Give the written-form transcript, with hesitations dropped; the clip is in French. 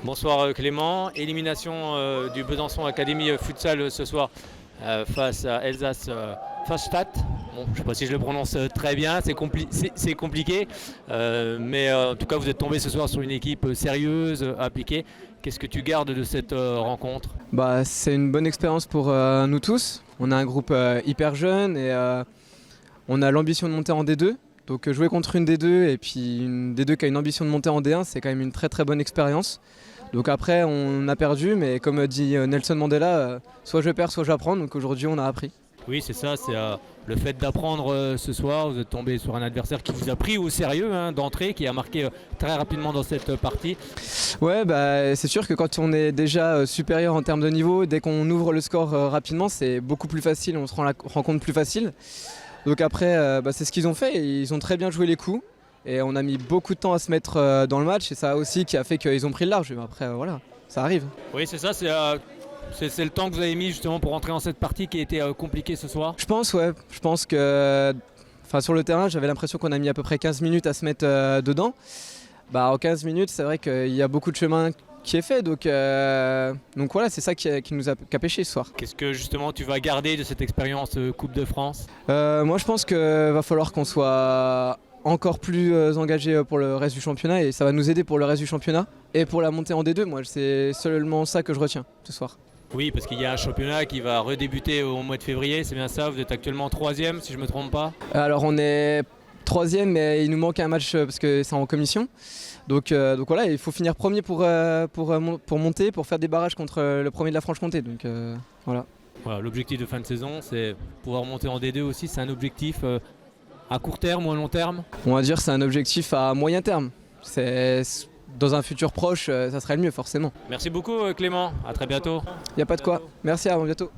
Bonsoir Clément, élimination du Besançon Academy Futsal ce soir face à Elsace Faststadt. Bon, je ne sais pas si je le prononce très bien, c'est compliqué, mais en tout cas vous êtes tombé ce soir sur une équipe sérieuse, appliquée. Qu'est-ce que tu gardes de cette rencontre? C'est une bonne expérience pour nous tous. On a un groupe hyper jeune et on a l'ambition de monter en D2. Donc jouer contre une D2 et puis une D2 qui a une ambition de monter en D1, c'est quand même une très très bonne expérience. Donc après on a perdu, mais comme dit Nelson Mandela, soit je perds, soit j'apprends. Donc aujourd'hui on a appris. Oui, c'est ça, c'est le fait d'apprendre ce soir. Vous êtes tombé sur un adversaire qui vous a pris au sérieux d'entrée, qui a marqué très rapidement dans cette partie. Ouais, c'est sûr que quand on est déjà supérieur en termes de niveau, dès qu'on ouvre le score rapidement, c'est beaucoup plus facile, on se rend compte plus facile. Donc après, c'est ce qu'ils ont fait, ils ont très bien joué les coups et on a mis beaucoup de temps à se mettre dans le match et ça aussi qui a fait qu'ils ont pris le large. Mais après, voilà, ça arrive. Oui, c'est ça, c'est le temps que vous avez mis justement pour rentrer dans cette partie qui a été compliquée ce soir. Je pense que sur le terrain, j'avais l'impression qu'on a mis à peu près 15 minutes à se mettre dedans. En 15 minutes, c'est vrai qu'il y a beaucoup de chemin qui est fait, donc voilà, c'est ça qui nous a pêché ce soir. Qu'est-ce que justement tu vas garder de cette expérience Coupe de France? Moi je pense qu'il va falloir qu'on soit encore plus engagé pour le reste du championnat et ça va nous aider pour le reste du championnat et pour la montée en D2. Moi c'est seulement ça que je retiens ce soir. Oui, parce qu'il y a un championnat qui va redébuter au mois de février, c'est bien ça? Vous êtes actuellement 3e si je ne me trompe pas? Alors on est 3e, mais il nous manque un match parce que c'est en commission. Donc voilà, il faut finir premier pour monter, pour faire des barrages contre le premier de la Franche-Comté. Donc voilà. Voilà, l'objectif de fin de saison, c'est pouvoir monter en D2 aussi. C'est un objectif à court terme ou à long terme? On va dire que c'est un objectif à moyen terme. Dans un futur proche, ça serait le mieux forcément. Merci beaucoup Clément, à très bientôt. Il n'y a pas de quoi. Merci, à bientôt.